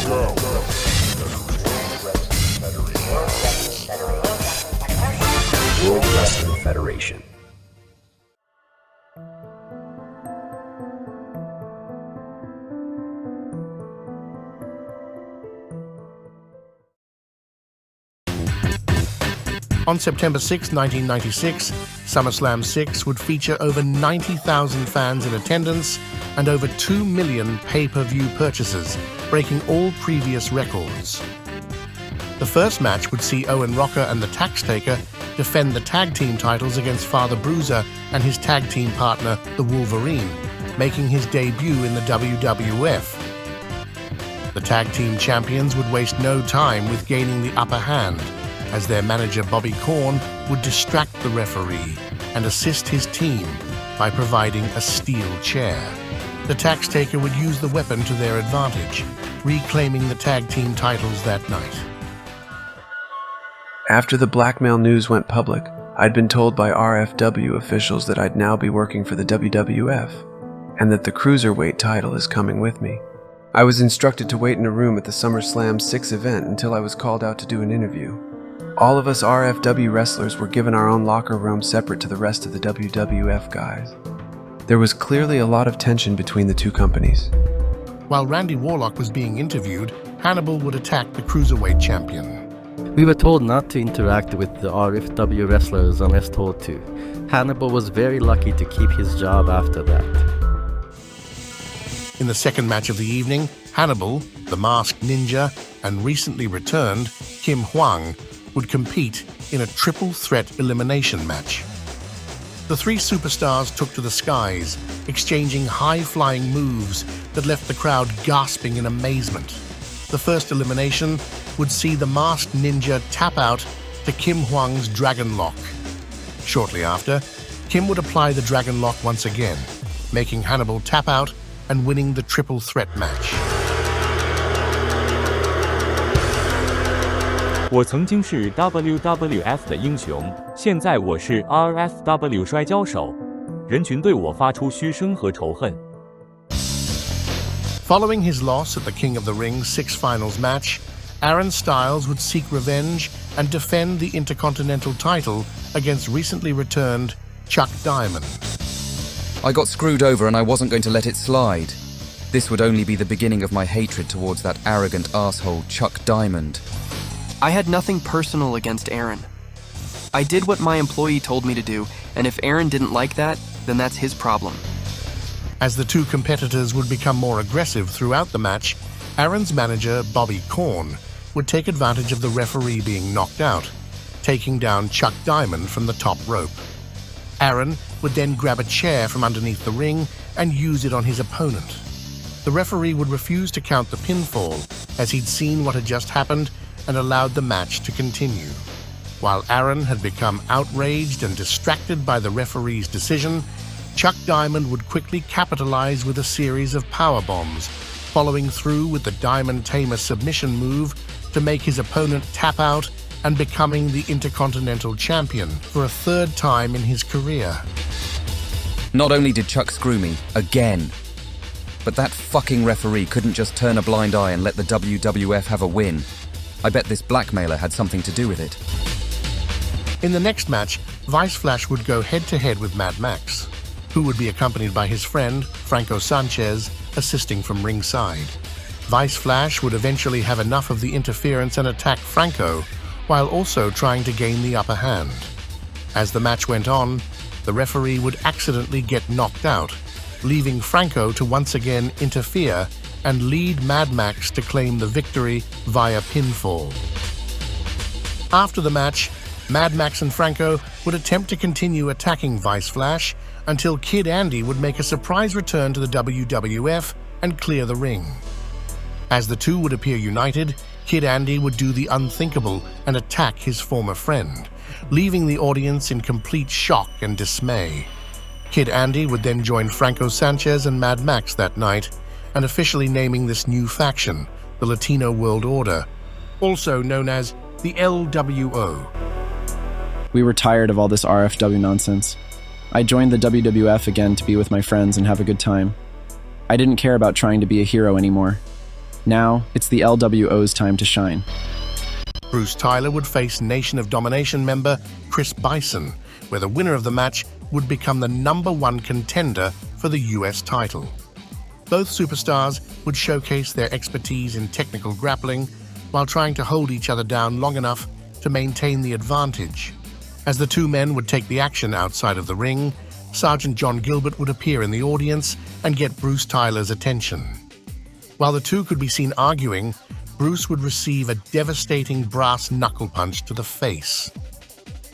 World Wrestling Federation. On September 6, 1996, SummerSlam 6 would feature over 90,000 fans in attendance and over 2 million pay-per-view purchases, breaking all previous records. The first match would see Owen Rocker and the Tax Taker defend the tag team titles against Father Bruiser and his tag team partner, the Wolverine, making his debut in the WWF. The tag team champions would waste no time with gaining the upper hand, as their manager Bobby Corn would distract the referee and assist his team by providing a steel chair. The Tax Taker would use the weapon to their advantage, reclaiming the tag team titles that night. After the blackmail news went public, I'd been told by RFW officials that I'd now be working for the WWF, and that the Cruiserweight title is coming with me. I was instructed to wait in a room at the SummerSlam 6 event until I was called out to do an interview. All of us RFW wrestlers were given our own locker room separate to the rest of the WWF guys. There was clearly a lot of tension between the two companies. While Randy Warlock was being interviewed, Hannibal would attack the Cruiserweight champion. We were told not to interact with the RFW wrestlers unless told to. Hannibal was very lucky to keep his job after that. In the second match of the evening, Hannibal, the Masked Ninja, and recently returned Kim Hwang would compete in a triple threat elimination match. The three superstars took to the skies, exchanging high-flying moves that left the crowd gasping in amazement. The first elimination would see the Masked Ninja tap out to Kim Hwang's Dragon Lock. Shortly after, Kim would apply the Dragon Lock once again, making Hannibal tap out and winning the triple threat match. 我曾经是 WWF 的英雄，现在我是 RFW 摔跤手。人群对我发出嘘声和仇恨。Following his loss at the King of the Ring 6 Finals match, Aaron Styles would seek revenge and defend the Intercontinental title against recently returned Chuck Diamond. I got screwed over and I wasn't going to let it slide. This would only be the beginning of my hatred towards that arrogant asshole Chuck Diamond. I had nothing personal against Aaron. I did what my employee told me to do, and if Aaron didn't like that, then that's his problem. As the two competitors would become more aggressive throughout the match, Aaron's manager, Bobby Corn, would take advantage of the referee being knocked out, taking down Chuck Diamond from the top rope. Aaron would then grab a chair from underneath the ring and use it on his opponent. The referee would refuse to count the pinfall, as he'd seen what had just happened and allowed the match to continue. While Aaron had become outraged and distracted by the referee's decision, Chuck Diamond would quickly capitalize with a series of power bombs, following through with the Diamond Tamer submission move to make his opponent tap out and becoming the Intercontinental Champion for a third time in his career. Not only did Chuck screw me, again, but that fucking referee couldn't just turn a blind eye and let the WWF have a win. I bet this blackmailer had something to do with it. In the next match, Vice Flash would go head-to-head with Mad Max, who would be accompanied by his friend, Franco Sanchez, assisting from ringside. Vice Flash would eventually have enough of the interference and attack Franco, while also trying to gain the upper hand. As the match went on, the referee would accidentally get knocked out, leaving Franco to once again interfere and lead Mad Max to claim the victory via pinfall. After the match, Mad Max and Franco would attempt to continue attacking Vice Flash until Kid Andy would make a surprise return to the WWF and clear the ring. As the two would appear united, Kid Andy would do the unthinkable and attack his former friend, leaving the audience in complete shock and dismay. Kid Andy would then join Franco Sanchez and Mad Max that night, and officially naming this new faction, the Latino World Order, also known as the LWO. We were tired of all this RFW nonsense. I joined the WWF again to be with my friends and have a good time. I didn't care about trying to be a hero anymore. Now, it's the LWO's time to shine. Bruce Tyler would face Nation of Domination member Chris Bison, where the winner of the match would become the #1 contender for the US title. Both superstars would showcase their expertise in technical grappling while trying to hold each other down long enough to maintain the advantage. As the two men would take the action outside of the ring, Sergeant John Gilbert would appear in the audience and get Bruce Tyler's attention. While the two could be seen arguing, Bruce would receive a devastating brass knuckle punch to the face.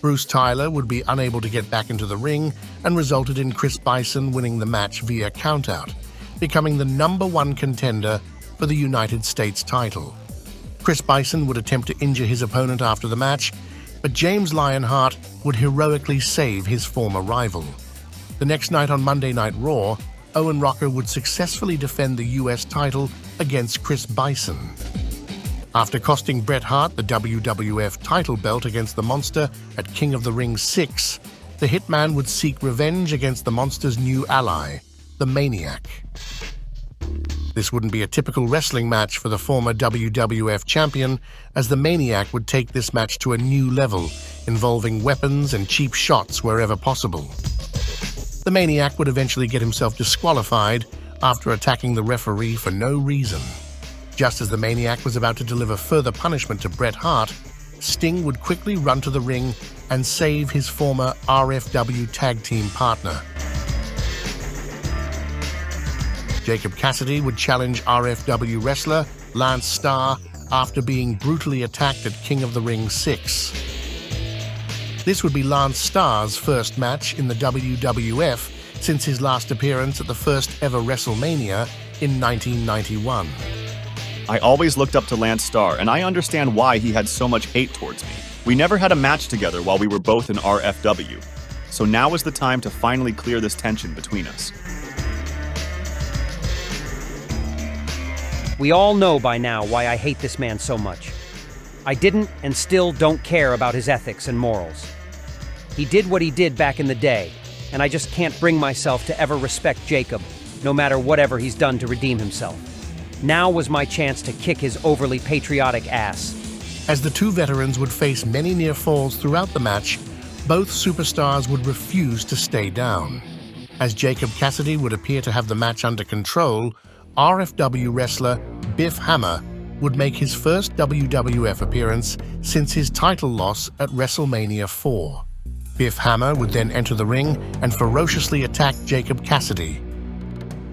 Bruce Tyler would be unable to get back into the ring and resulted in Chris Bison winning the match via countout, becoming the #1 contender for the United States title. Chris Bison would attempt to injure his opponent after the match, but James Lionheart would heroically save his former rival. The next night on Monday Night Raw, Owen Rocker would successfully defend the US title against Chris Bison. After costing Bret Hart the WWF title belt against the Monster at King of the Ring 6, the Hitman would seek revenge against the Monster's new ally, the Maniac. This wouldn't be a typical wrestling match for the former WWF champion, as the Maniac would take this match to a new level, involving weapons and cheap shots wherever possible. The Maniac would eventually get himself disqualified after attacking the referee for no reason. Just as the Maniac was about to deliver further punishment to Bret Hart, Sting would quickly run to the ring and save his former RFW tag team partner. Jacob Cassidy would challenge RFW wrestler Lance Starr after being brutally attacked at King of the Ring 6. This would be Lance Starr's first match in the WWF since his last appearance at the first ever WrestleMania in 1991. I always looked up to Lance Starr, and I understand why he had so much hate towards me. We never had a match together while we were both in RFW, so now is the time to finally clear this tension between us. We all know by now why I hate this man so much. I didn't and still don't care about his ethics and morals. He did what he did back in the day, and I just can't bring myself to ever respect Jacob, no matter whatever he's done to redeem himself. Now was my chance to kick his overly patriotic ass. As the two veterans would face many near falls throughout the match, both superstars would refuse to stay down. As Jacob Cassidy would appear to have the match under control, RFW wrestler Biff Hammer would make his first WWF appearance since his title loss at WrestleMania 4. Biff Hammer would then enter the ring and ferociously attack Jacob Cassidy.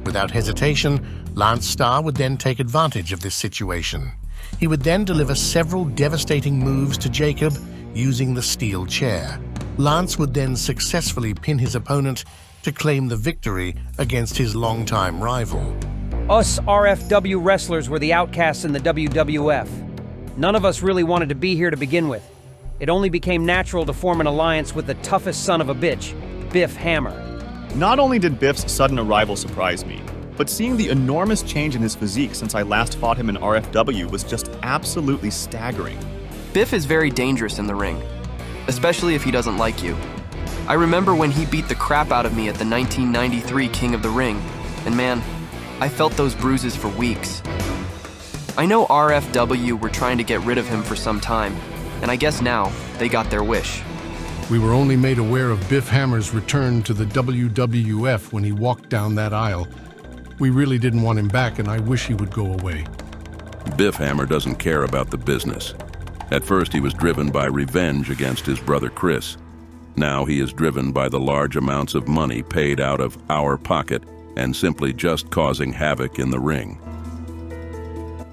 Without hesitation, Lance Starr would then take advantage of this situation. He would then deliver several devastating moves to Jacob using the steel chair. Lance would then successfully pin his opponent to claim the victory against his longtime rival. Us RFW wrestlers were the outcasts in the WWF. None of us really wanted to be here to begin with. It only became natural to form an alliance with the toughest son of a bitch, Biff Hammer. Not only did Biff's sudden arrival surprise me, but seeing the enormous change in his physique since I last fought him in RFW was just absolutely staggering. Biff is very dangerous in the ring, especially if he doesn't like you. I remember when he beat the crap out of me at the 1993 King of the Ring, and man, I felt those bruises for weeks. I know RFW were trying to get rid of him for some time, and I guess now they got their wish. We were only made aware of Biff Hammer's return to the WWF when he walked down that aisle. We really didn't want him back, and I wish he would go away. Biff Hammer doesn't care about the business. At first, he was driven by revenge against his brother Chris. Now he is driven by the large amounts of money paid out of our pocket and simply just causing havoc in the ring.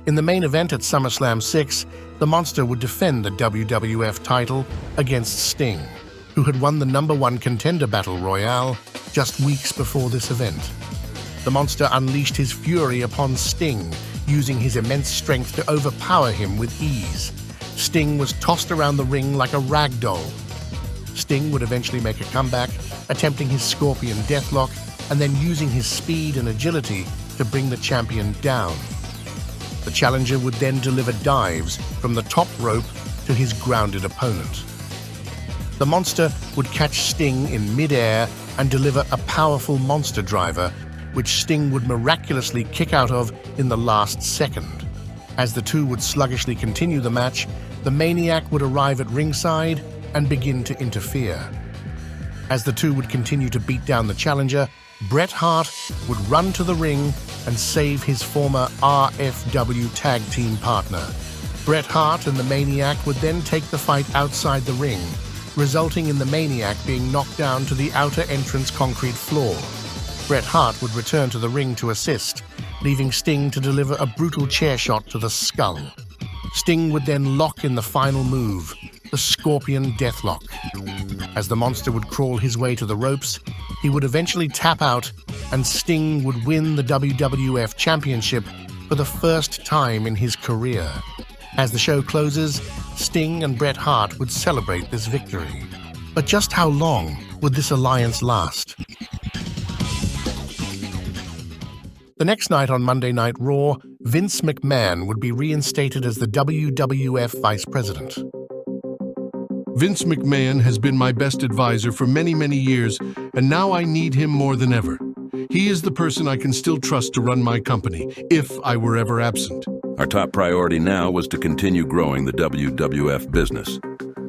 In the main event at SummerSlam 6, the Monster would defend the WWF title against Sting, who had won the #1 contender battle royale just weeks before this event. The Monster unleashed his fury upon Sting, using his immense strength to overpower him with ease. Sting was tossed around the ring like a rag doll. Sting would eventually make a comeback, attempting his Scorpion Deathlock and then using his speed and agility to bring the champion down. The challenger would then deliver dives from the top rope to his grounded opponent. The Monster would catch Sting in mid-air and deliver a powerful monster driver, which Sting would miraculously kick out of in the last second. As the two would sluggishly continue the match, the Maniac would arrive at ringside and begin to interfere. As the two would continue to beat down the challenger, Bret Hart would run to the ring and save his former RFW tag team partner. Bret Hart and the Maniac would then take the fight outside the ring, resulting in the Maniac being knocked down to the outer entrance concrete floor. Bret Hart would return to the ring to assist, leaving Sting to deliver a brutal chair shot to the skull. Sting would then lock in the final move, the Scorpion Deathlock. As the monster would crawl his way to the ropes, he would eventually tap out, and Sting would win the WWF Championship for the first time in his career. As the show closes, Sting and Bret Hart would celebrate this victory. But just how long would this alliance last? The next night on Monday Night Raw, Vince McMahon would be reinstated as the WWF Vice President. Vince McMahon has been my best advisor for many, many years, and now I need him more than ever. He is the person I can still trust to run my company, if I were ever absent. Our top priority now was to continue growing the WWF business,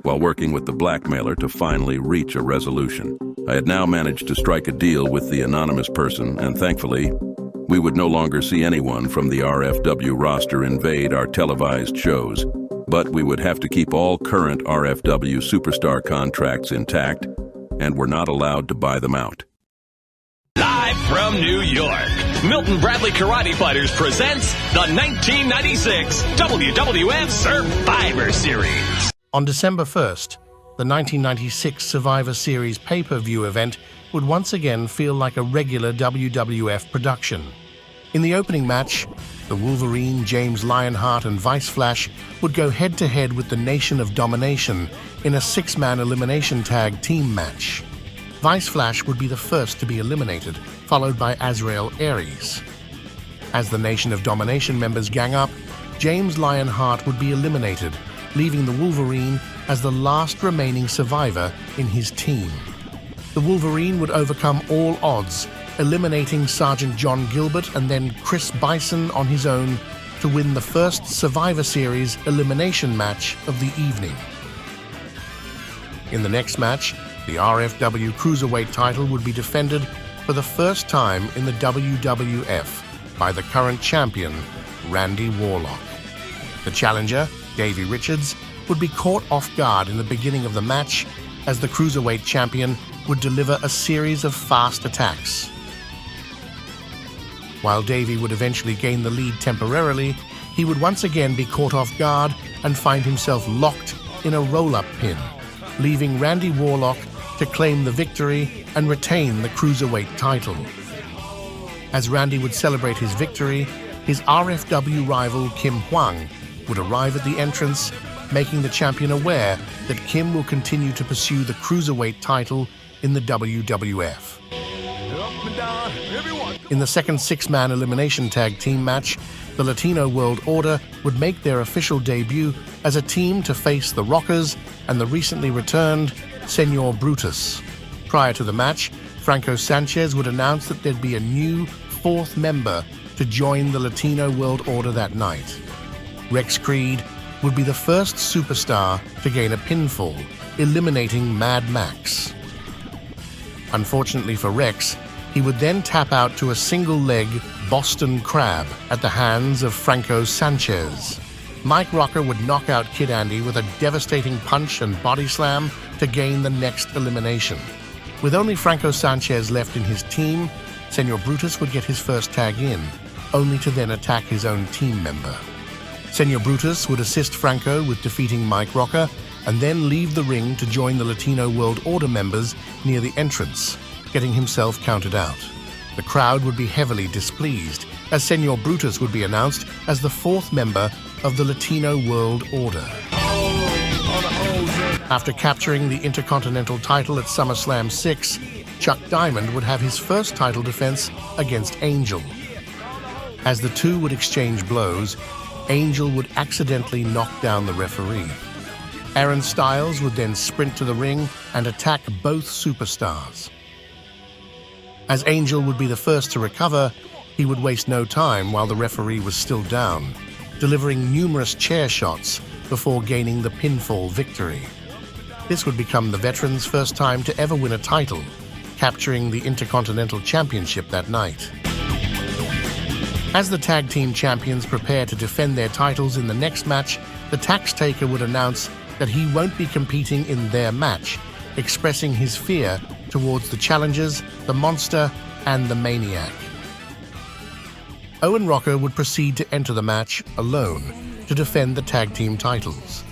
while working with the blackmailer to finally reach a resolution. I had now managed to strike a deal with the anonymous person, and thankfully, we would no longer see anyone from the RFW roster invade our televised shows, but we would have to keep all current RFW superstar contracts intact, and were not allowed to buy them out. Live from New York, Milton Bradley Karate Fighters presents the 1996 WWF Survivor Series. On December 1st, the 1996 Survivor Series pay-per-view event would once again feel like a regular WWF production. In the opening match, the Wolverine, James Lionheart, and Vice Flash would go head-to-head with the Nation of Domination in a six-man elimination tag team match. Vice Flash would be the first to be eliminated, followed by Azrael Aries. As the Nation of Domination members gang up, James Lionheart would be eliminated, leaving the Wolverine as the last remaining survivor in his team. The Wolverine would overcome all odds, eliminating Sergeant John Gilbert and then Chris Bison on his own to win the first Survivor Series elimination match of the evening. In the next match, the RFW Cruiserweight title would be defended for the first time in the WWF by the current champion, Randy Warlock. The challenger, Davey Richards, would be caught off guard in the beginning of the match as the Cruiserweight champion would deliver a series of fast attacks. While Davey would eventually gain the lead temporarily, he would once again be caught off guard and find himself locked in a roll-up pin, leaving Randy Warlock to claim the victory and retain the Cruiserweight title. As Randy would celebrate his victory, his RFW rival Kim Hwang would arrive at the entrance, making the champion aware that Kim will continue to pursue the Cruiserweight title in the WWF. In the second six-man elimination tag team match, the Latino World Order would make their official debut as a team to face the Rockers and the recently returned Senor Brutus. Prior to the match, Franco Sanchez would announce that there'd be a new fourth member to join the Latino World Order that night. Rex Creed would be the first superstar to gain a pinfall, eliminating Mad Max. Unfortunately for Rex, he would then tap out to a single-leg Boston Crab at the hands of Franco Sanchez. Mike Rocker would knock out Kid Andy with a devastating punch and body slam to gain the next elimination. With only Franco Sanchez left in his team, Senor Brutus would get his first tag in, only to then attack his own team member. Senor Brutus would assist Franco with defeating Mike Rocker and then leave the ring to join the Latino World Order members near the entrance, getting himself counted out. The crowd would be heavily displeased, as Senor Brutus would be announced as the fourth member of the Latino World Order. After capturing the Intercontinental title at SummerSlam 6, Chuck Diamond would have his first title defense against Angel. As the two would exchange blows, Angel would accidentally knock down the referee. Aaron Styles would then sprint to the ring and attack both superstars. As Angel would be the first to recover, he would waste no time while the referee was still down. delivering numerous chair shots before gaining the pinfall victory. This would become the veterans' first time to ever win a title, capturing the Intercontinental Championship that night. As the tag team champions prepare to defend their titles in the next match, the Tax Taker would announce that he won't be competing in their match, expressing his fear towards the challengers, the Monster, and the Maniac. Owen Rocker would proceed to enter the match alone to defend the tag team titles.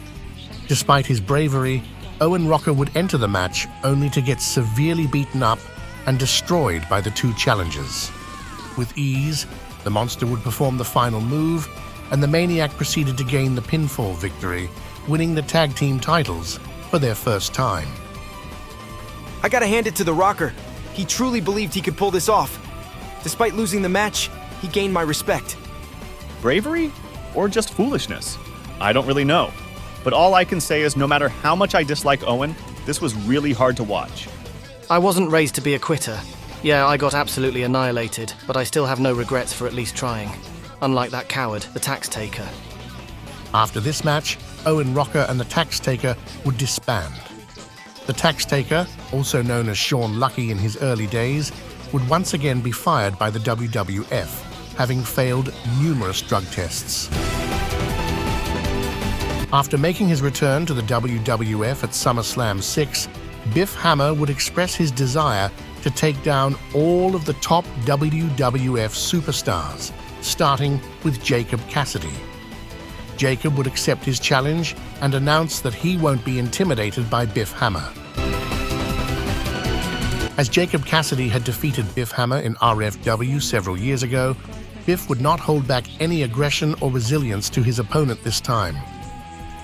Despite his bravery, Owen Rocker would enter the match only to get severely beaten up and destroyed by the two challengers. With ease, the Monster would perform the final move, and the Maniac proceeded to gain the pinfall victory, winning the tag team titles for their first time. I gotta hand it to the Rocker. He truly believed he could pull this off. Despite losing the match, he gained my respect. Bravery? Or just foolishness? I don't really know. But all I can say is no matter how much I dislike Owen, this was really hard to watch. I wasn't raised to be a quitter. Yeah, I got absolutely annihilated, but I still have no regrets for at least trying. Unlike that coward, the Tax Taker. After this match, Owen Rocker and the Tax Taker would disband. The Tax Taker, also known as Sean Lucky in his early days, would once again be fired by the WWF, having failed numerous drug tests. After making his return to the WWF at SummerSlam 6, Biff Hammer would express his desire to take down all of the top WWF superstars, starting with Jacob Cassidy. Jacob would accept his challenge and announce that he won't be intimidated by Biff Hammer. As Jacob Cassidy had defeated Biff Hammer in RFW several years ago, Biff would not hold back any aggression or resilience to his opponent this time.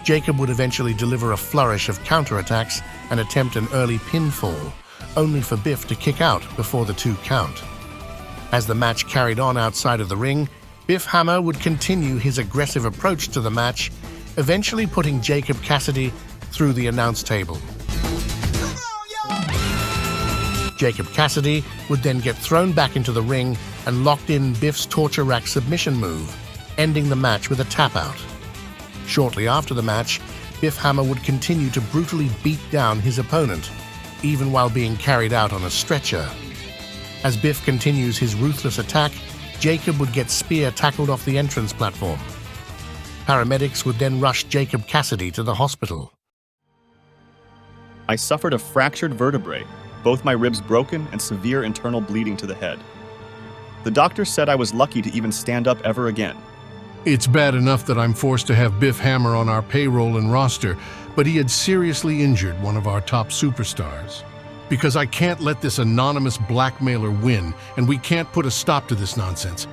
Jacob would eventually deliver a flourish of counterattacks and attempt an early pinfall, only for Biff to kick out before the 2 count. As the match carried on outside of the ring, Biff Hammer would continue his aggressive approach to the match, eventually putting Jacob Cassidy through the announce table. Jacob Cassidy would then get thrown back into the ring and locked in Biff's torture rack submission move, ending the match with a tap out. Shortly after the match, Biff Hammer would continue to brutally beat down his opponent, even while being carried out on a stretcher. As Biff continues his ruthless attack, Jacob would get spear tackled off the entrance platform. Paramedics would then rush Jacob Cassidy to the hospital. I suffered a fractured vertebrae, both my ribs broken and severe internal bleeding to the head. The doctor said I was lucky to even stand up ever again. It's bad enough that I'm forced to have Biff Hammer on our payroll and roster, but he had seriously injured one of our top superstars. Because I can't let this anonymous blackmailer win, and we can't put a stop to this nonsense.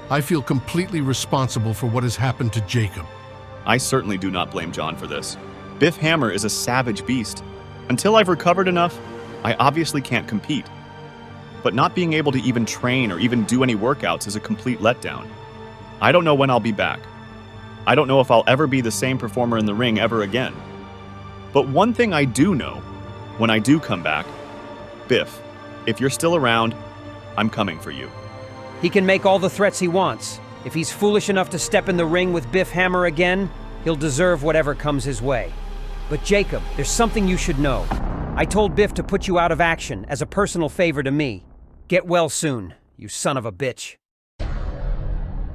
I feel completely responsible for what has happened to Jacob. I certainly do not blame John for this. Biff Hammer is a savage beast. Until I've recovered enough, I obviously can't compete. But not being able to even train or even do any workouts is a complete letdown. I don't know when I'll be back. I don't know if I'll ever be the same performer in the ring ever again. But one thing I do know, when I do come back, Biff, if you're still around, I'm coming for you. He can make all the threats he wants. If he's foolish enough to step in the ring with Biff Hammer again, he'll deserve whatever comes his way. But Jacob, there's something you should know. I told Biff to put you out of action as a personal favor to me. Get well soon, you son of a bitch.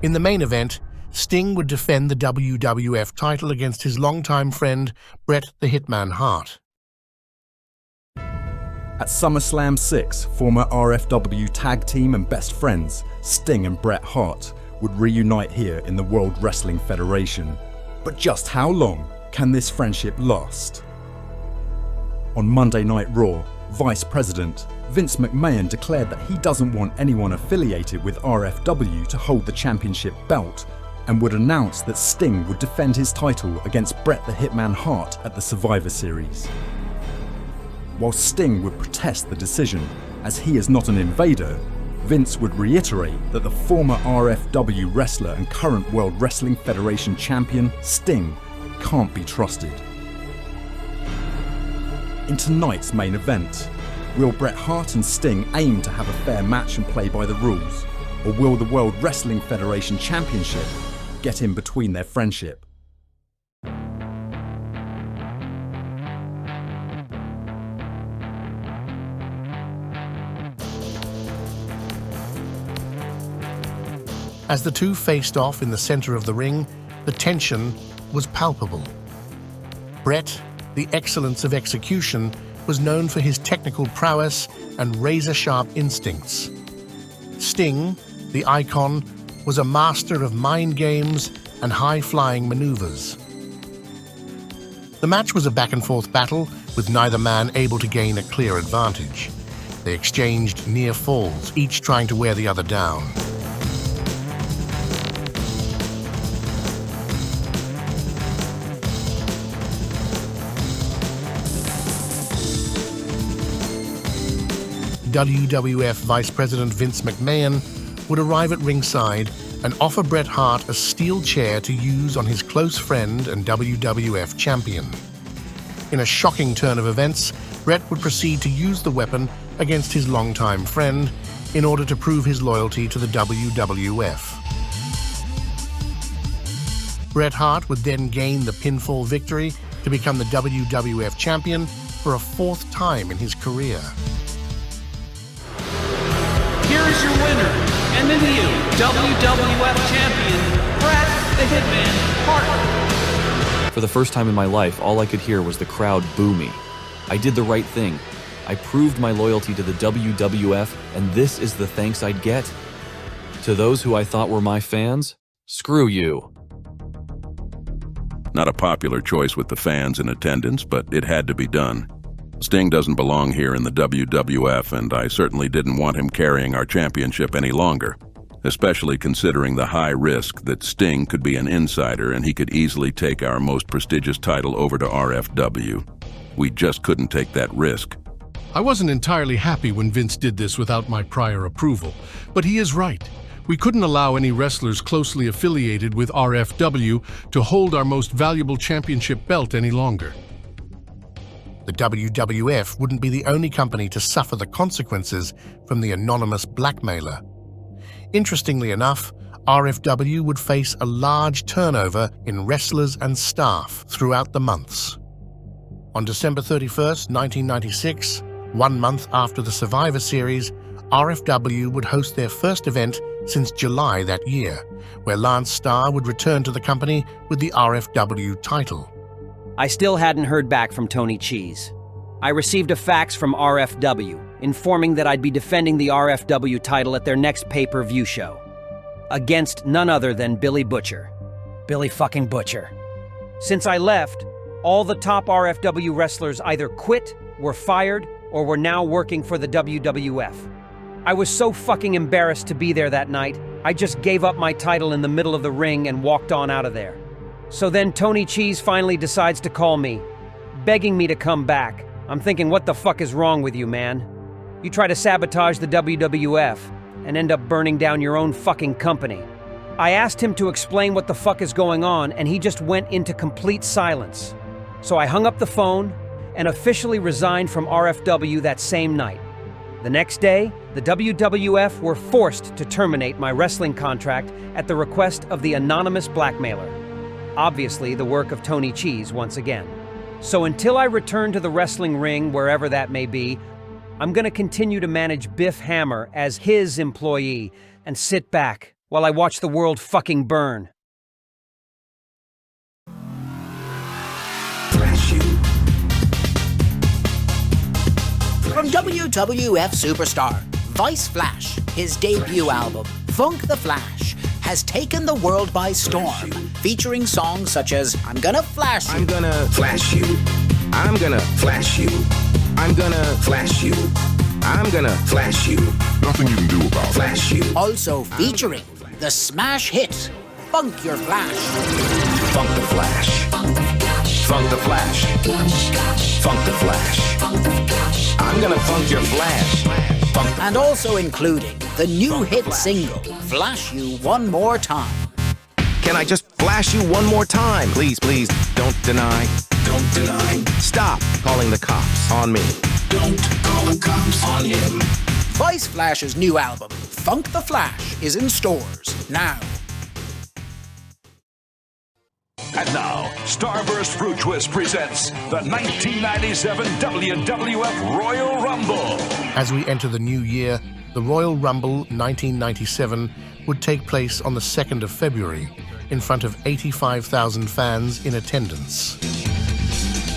In the main event, Sting would defend the WWF title against his longtime friend, Bret the Hitman Hart. At SummerSlam 6, former RFW tag team and best friends, Sting and Bret Hart, would reunite here in the World Wrestling Federation. But just how long can this friendship last? On Monday Night Raw, Vice President Vince McMahon declared that he doesn't want anyone affiliated with RFW to hold the championship belt, and would announce that Sting would defend his title against Bret the Hitman Hart at the Survivor Series. While Sting would protest the decision, as he is not an invader, Vince would reiterate that the former RFW wrestler and current World Wrestling Federation champion, Sting, can't be trusted. In tonight's main event, will Bret Hart and Sting aim to have a fair match and play by the rules? Or will the World Wrestling Federation Championship get in between their friendship. As the two faced off in the center of the ring, the tension was palpable. Bret, the excellence of execution, was known for his technical prowess and razor-sharp instincts. Sting, the icon, was a master of mind games and high-flying maneuvers. The match was a back-and-forth battle, with neither man able to gain a clear advantage. They exchanged near falls, each trying to wear the other down. WWF Vice President Vince McMahon would arrive at ringside and offer Bret Hart a steel chair to use on his close friend and WWF champion. In a shocking turn of events, Bret would proceed to use the weapon against his longtime friend in order to prove his loyalty to the WWF. Bret Hart would then gain the pinfall victory to become the WWF champion for a fourth time in his career. Here is your winner, and the new WWF champion, Bret the Hitman Hart. For the first time in my life, all I could hear was the crowd boo me. I did the right thing. I proved my loyalty to the WWF, and this is the thanks I'd get? To those who I thought were my fans? Screw you. Not a popular choice with the fans in attendance, but it had to be done. Sting doesn't belong here in the WWF, and I certainly didn't want him carrying our championship any longer, especially considering the high risk that Sting could be an insider and he could easily take our most prestigious title over to RFW. We just couldn't take that risk. I wasn't entirely happy when Vince did this without my prior approval, but he is right. We couldn't allow any wrestlers closely affiliated with RFW to hold our most valuable championship belt any longer. The WWF wouldn't be the only company to suffer the consequences from the anonymous blackmailer. Interestingly enough, RFW would face a large turnover in wrestlers and staff throughout the months. On December 31st, 1996, 1 month after the Survivor Series, RFW would host their first event since July that year, where Lance Starr would return to the company with the RFW title. I still hadn't heard back from Tony Cheese. I received a fax from RFW informing that I'd be defending the RFW title at their next pay-per-view show, against none other than Billy Butcher. Billy fucking Butcher. Since I left, all the top RFW wrestlers either quit, were fired, or were now working for the WWF. I was so fucking embarrassed to be there that night, I just gave up my title in the middle of the ring and walked on out of there. So then Tony Cheese finally decides to call me, begging me to come back. I'm thinking, what the fuck is wrong with you, man? You try to sabotage the WWF and end up burning down your own fucking company. I asked him to explain what the fuck is going on, and he just went into complete silence. So I hung up the phone and officially resigned from RFW that same night. The next day, the WWF were forced to terminate my wrestling contract at the request of the anonymous blackmailer. Obviously, the work of Tony Cheese once again. So until I return to the wrestling ring, wherever that may be, I'm gonna continue to manage Biff Hammer as his employee and sit back while I watch the world fucking burn. From WWF superstar Vice Flash, his debut album, Funk the Flash, has taken the world by storm, featuring songs such as I'm Gonna Flash You. I'm gonna flash you. I'm gonna flash you. I'm gonna flash you. I'm gonna flash you. Nothing you can do about it. Flash you. Also featuring the smash hit, Funk Your Flash. Funk the Flash. Funk the Flash. Funk the Flash. I'm gonna funk your flash. And also including the new hit single, Flash You One More Time. Can I just flash you one more time? Please, please, don't deny. Don't deny. Stop calling the cops on me. Don't call the cops on him. Vice Flash's new album, Funk the Flash, is in stores now. And now, Starburst Fruit Twist presents the 1997 WWF Royal Rumble. As we enter the new year, the Royal Rumble 1997 would take place on the 2nd of February in front of 85,000 fans in attendance.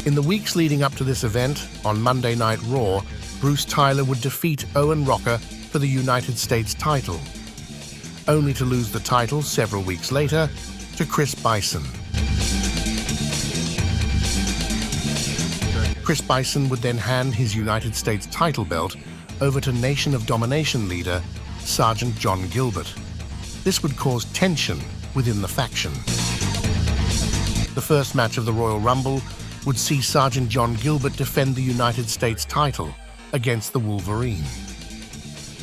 In the weeks leading up to this event, on Monday Night Raw, Bruce Tyler would defeat Owen Rocker for the United States title, only to lose the title several weeks later to Chris Bison. Chris Bison would then hand his United States title belt over to Nation of Domination leader Sergeant John Gilbert. This would cause tension within the faction. The first match of the Royal Rumble would see Sergeant John Gilbert defend the United States title against the Wolverine.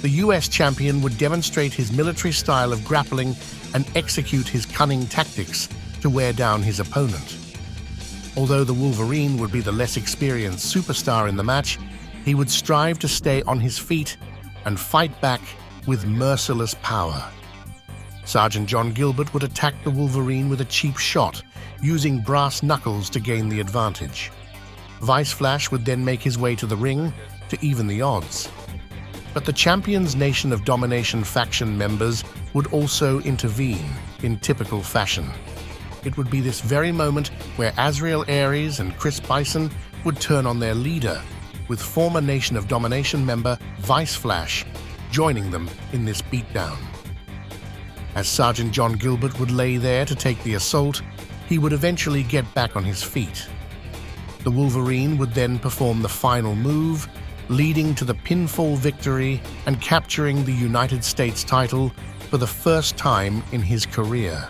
The US champion would demonstrate his military style of grappling and execute his cunning tactics to wear down his opponent. Although the Wolverine would be the less experienced superstar in the match, he would strive to stay on his feet and fight back with merciless power. Sergeant John Gilbert would attack the Wolverine with a cheap shot, using brass knuckles to gain the advantage. Vice Flash would then make his way to the ring to even the odds. But the champion's Nation of Domination faction members would also intervene in typical fashion. It would be this very moment where Azrael Aries and Chris Bison would turn on their leader, with former Nation of Domination member Vice Flash joining them in this beatdown. As Sergeant John Gilbert would lay there to take the assault, he would eventually get back on his feet. The Wolverine would then perform the final move, leading to the pinfall victory and capturing the United States title for the first time in his career.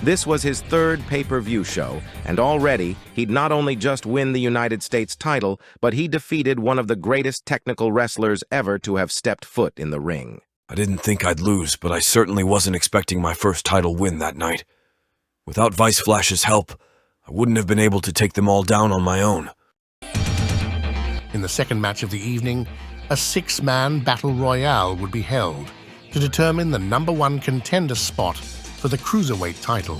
This was his third pay-per-view show, and already he'd not only just win the United States title, but he defeated one of the greatest technical wrestlers ever to have stepped foot in the ring. I didn't think I'd lose, but I certainly wasn't expecting my first title win that night. Without Vice Flash's help, I wouldn't have been able to take them all down on my own. In the second match of the evening, a 6-man battle royale would be held to determine the #1 contender spot for the Cruiserweight title.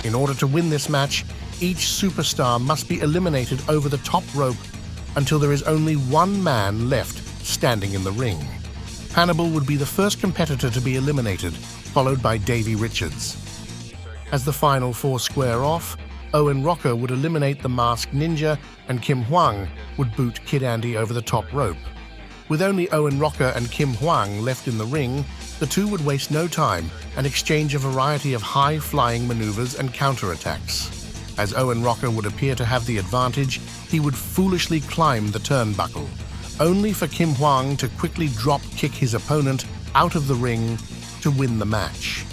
In order to win this match, each superstar must be eliminated over the top rope until there is only one man left standing in the ring. Hannibal would be the first competitor to be eliminated, followed by Davey Richards. As the final 4 square off, Owen Rocker would eliminate the Masked Ninja and Kim Hwang would boot Kid Andy over the top rope. With only Owen Rocker and Kim Hwang left in the ring, the two would waste no time and exchange a variety of high-flying maneuvers and counterattacks. As Owen Rocker would appear to have the advantage, he would foolishly climb the turnbuckle, only for Kim Hwang to quickly drop-kick his opponent out of the ring to win the match.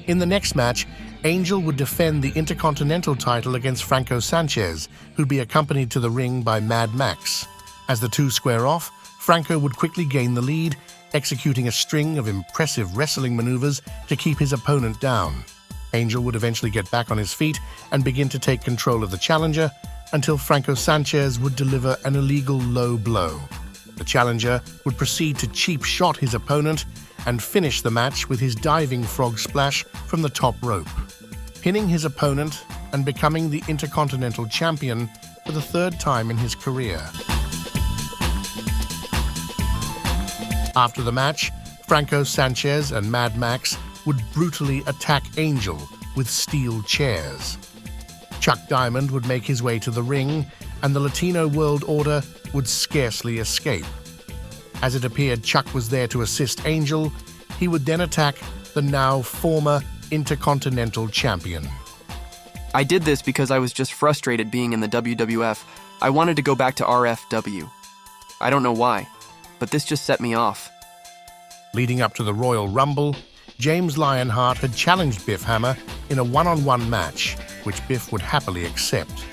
In the next match, Angel would defend the Intercontinental title against Franco Sanchez, who'd be accompanied to the ring by Mad Max. As the two square off, Franco would quickly gain the lead, executing a string of impressive wrestling maneuvers to keep his opponent down. Angel would eventually get back on his feet and begin to take control of the challenger until Franco Sanchez would deliver an illegal low blow. The challenger would proceed to cheap shot his opponent and finish the match with his diving frog splash from the top rope, pinning his opponent and becoming the Intercontinental Champion for the 3rd time in his career. After the match, Franco Sanchez and Mad Max would brutally attack Angel with steel chairs. Chuck Diamond would make his way to the ring, and the Latino World Order would scarcely escape. As it appeared Chuck was there to assist Angel, he would then attack the now former Intercontinental Champion. I did this because I was just frustrated being in the WWF. I wanted to go back to RFW. I don't know why, but this just set me off. Leading up to the Royal Rumble, James Lionheart had challenged Biff Hammer in a one-on-one match, which Biff would happily accept.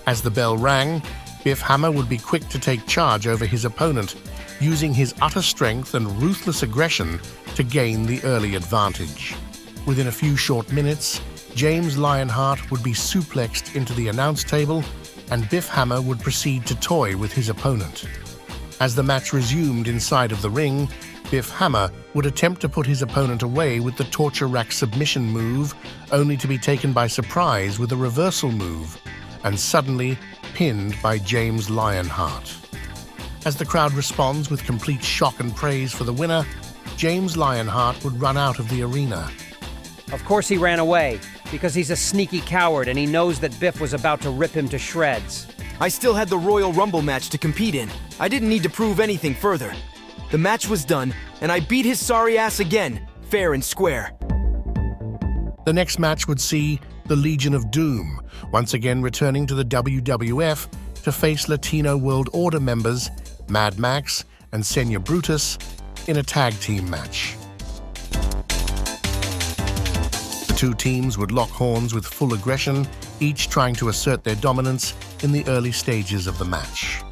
As the bell rang, Biff Hammer would be quick to take charge over his opponent, using his utter strength and ruthless aggression to gain the early advantage. Within a few short minutes, James Lionheart would be suplexed into the announce table and Biff Hammer would proceed to toy with his opponent. As the match resumed inside of the ring, Biff Hammer would attempt to put his opponent away with the torture rack submission move, only to be taken by surprise with a reversal move, and suddenly pinned by James Lionheart. As the crowd responds with complete shock and praise for the winner, James Lionheart would run out of the arena. Of course he ran away, because he's a sneaky coward and he knows that Biff was about to rip him to shreds. I still had the Royal Rumble match to compete in. I didn't need to prove anything further. The match was done, and I beat his sorry ass again, fair and square. The next match would see the Legion of Doom once again returning to the WWF to face Latino World Order members Mad Max and Señor Brutus in a tag team match. The two teams would lock horns with full aggression, each trying to assert their dominance in the early stages of the match.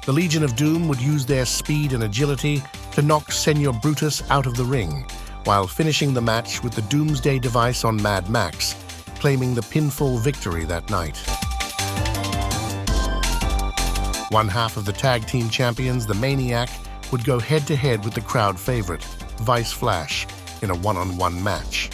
The Legion of Doom would use their speed and agility to knock Señor Brutus out of the ring, while finishing the match with the Doomsday device on Mad Max, claiming the pinfall victory that night. One half of the tag team champions, the Maniac, would go head-to-head with the crowd favorite, Vice Flash, in a one-on-one match.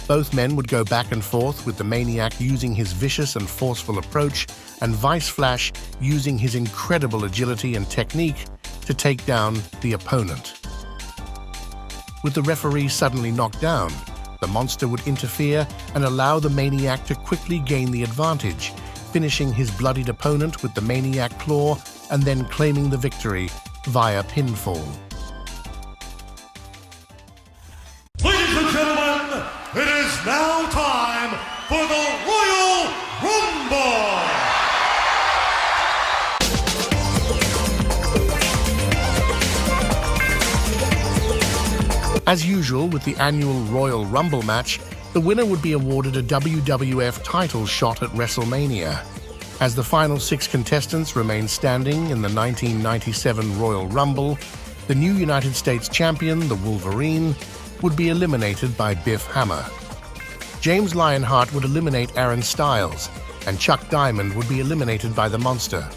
Both men would go back and forth, with the Maniac using his vicious and forceful approach and Vice Flash using his incredible agility and technique to take down the opponent. With the referee suddenly knocked down, the Monster would interfere and allow the Maniac to quickly gain the advantage, finishing his bloodied opponent with the Maniac Claw and then claiming the victory via pinfall. Ladies and gentlemen, it is now time for the Royal Rumble! As usual with the annual Royal Rumble match, the winner would be awarded a WWF title shot at WrestleMania. As the final 6 contestants remain standing in the 1997 Royal Rumble, the new United States champion, the Wolverine, would be eliminated by Biff Hammer. James Lionheart would eliminate Aaron Styles, and Chuck Diamond would be eliminated by the Monster.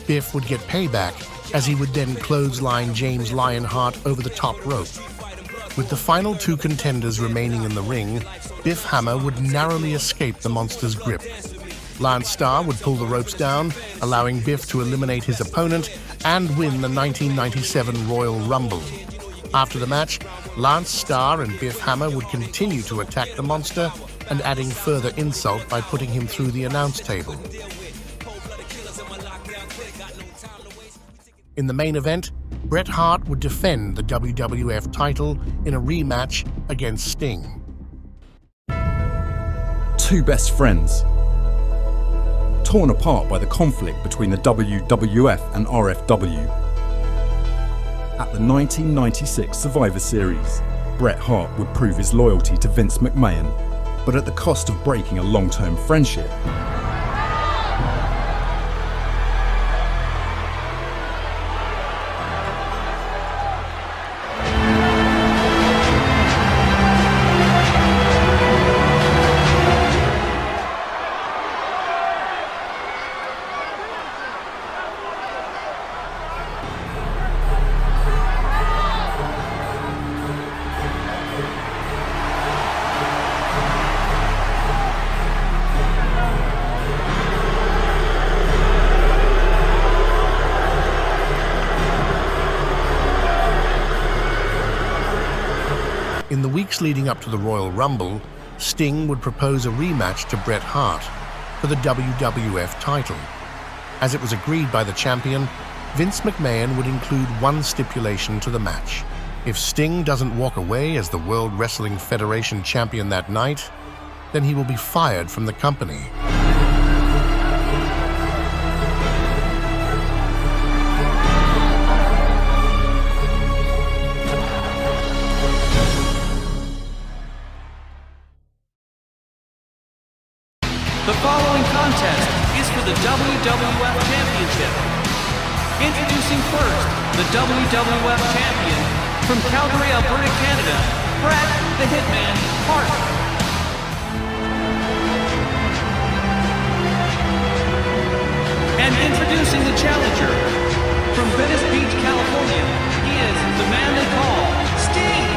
Biff would get payback, as he would then clothesline James Lionheart over the top rope. With the final 2 contenders remaining in the ring, Biff Hammer would narrowly escape the Monster's grip. Lance Starr would pull the ropes down, allowing Biff to eliminate his opponent and win the 1997 Royal Rumble. After the match, Lance Starr and Biff Hammer would continue to attack the Monster and adding further insult by putting him through the announce table. In the main event, Bret Hart would defend the WWF title in a rematch against Sting. Two best friends, torn apart by the conflict between the WWF and RFW. At the 1996 Survivor Series, Bret Hart would prove his loyalty to Vince McMahon, but at the cost of breaking a long-term friendship. In the weeks leading up to the Royal Rumble, Sting would propose a rematch to Bret Hart for the WWF title. As it was agreed by the champion, Vince McMahon would include one stipulation to the match. If Sting doesn't walk away as the World Wrestling Federation champion that night, then he will be fired from the company. The following contest is for the WWF Championship. Introducing first, the WWF Champion from Calgary, Alberta, Canada, Bret the Hitman Hart. And introducing the challenger, from Venice Beach, California, he is the man they call Sting!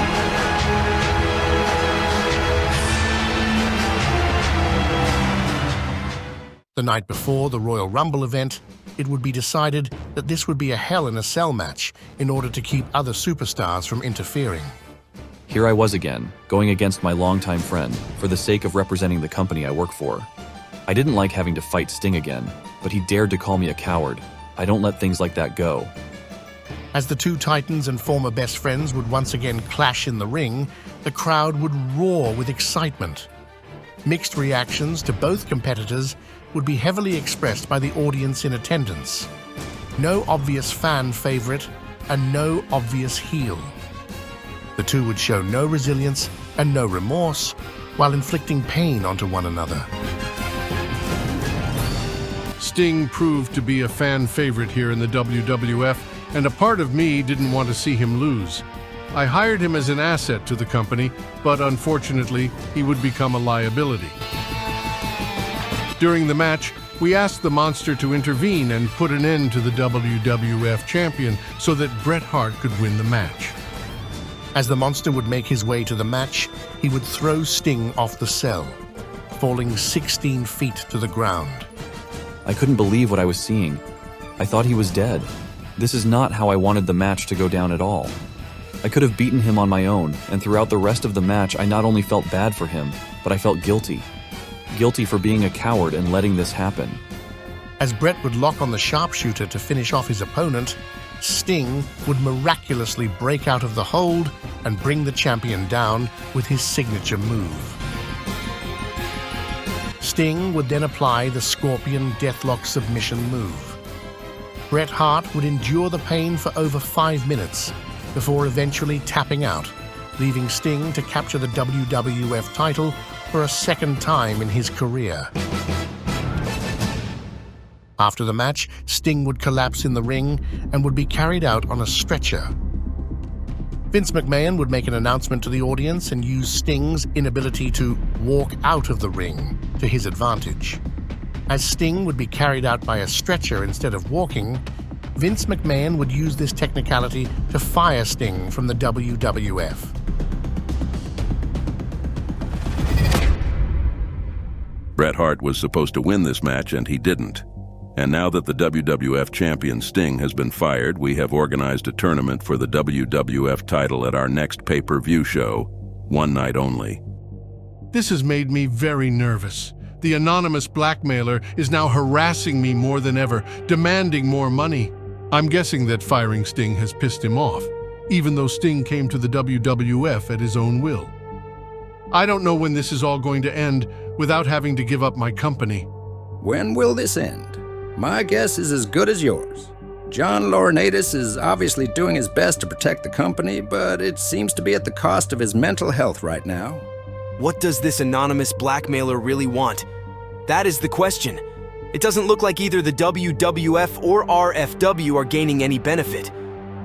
The night before the Royal Rumble event, it would be decided that this would be a Hell in a Cell match in order to keep other superstars from interfering. Here I was again, going against my longtime friend, for the sake of representing the company I work for. I didn't like having to fight Sting again, but he dared to call me a coward. I don't let things like that go. As the two Titans and former best friends would once again clash in the ring, the crowd would roar with excitement. Mixed reactions to both competitors would be heavily expressed by the audience in attendance. No obvious fan favorite and no obvious heel. The two would show no resilience and no remorse while inflicting pain onto one another. Sting proved to be a fan favorite here in the WWF, and a part of me didn't want to see him lose. I hired him as an asset to the company, but unfortunately, he would become a liability. During the match, we asked the Monster to intervene and put an end to the WWF champion so that Bret Hart could win the match. As the Monster would make his way to the match, he would throw Sting off the cell, falling 16 feet to the ground. I couldn't believe what I was seeing. I thought he was dead. This is not how I wanted the match to go down at all. I could have beaten him on my own, and throughout the rest of the match I not only felt bad for him, but I felt guilty. Guilty for being a coward and letting this happen. As Bret would lock on the sharpshooter to finish off his opponent, Sting would miraculously break out of the hold and bring the champion down with his signature move. Sting would then apply the Scorpion Deathlock submission move. Bret Hart would endure the pain for over 5 minutes before eventually tapping out, leaving Sting to capture the WWF title for a second time in his career. After the match, Sting would collapse in the ring and would be carried out on a stretcher. Vince McMahon would make an announcement to the audience and use Sting's inability to walk out of the ring to his advantage. As Sting would be carried out by a stretcher instead of walking, Vince McMahon would use this technicality to fire Sting from the WWF. Bret Hart was supposed to win this match, and he didn't. And now that the WWF champion Sting has been fired, we have organized a tournament for the WWF title at our next pay-per-view show, one night only. This has made me very nervous. The anonymous blackmailer is now harassing me more than ever, demanding more money. I'm guessing that firing Sting has pissed him off, even though Sting came to the WWF at his own will. I don't know when this is all going to end without having to give up my company. When will this end? My guess is as good as yours. John Laurinaitis is obviously doing his best to protect the company, but it seems to be at the cost of his mental health right now. What does this anonymous blackmailer really want? That is the question. It doesn't look like either the WWF or RFW are gaining any benefit.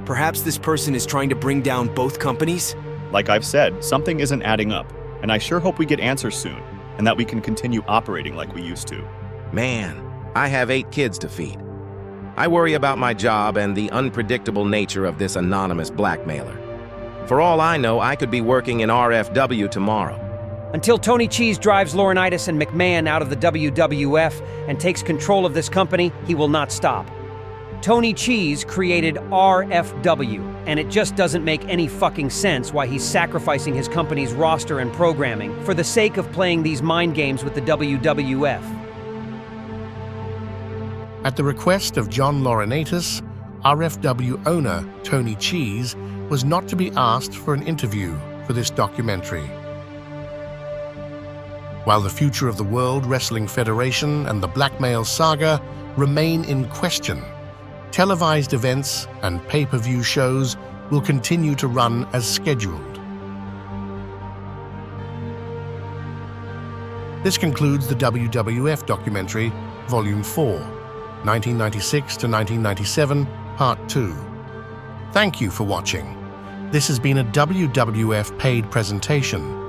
Perhaps this person is trying to bring down both companies? Like I've said, something isn't adding up, and I sure hope we get answers soon, and that we can continue operating like we used to. Man, I have 8 kids to feed. I worry about my job and the unpredictable nature of this anonymous blackmailer. For all I know, I could be working in RFW tomorrow. Until Tony Cheese drives Laurinaitis and McMahon out of the WWF and takes control of this company, he will not stop. Tony Cheese created RFW, and it just doesn't make any fucking sense why he's sacrificing his company's roster and programming for the sake of playing these mind games with the WWF. At the request of John Laurinaitis, RFW owner Tony Cheese was not to be asked for an interview for this documentary. While the future of the World Wrestling Federation and the blackmail saga remain in question, televised events and pay-per-view shows will continue to run as scheduled. This concludes the WWF Documentary, Volume 4, 1996 to 1997, Part 2. Thank you for watching. This has been a WWF paid presentation.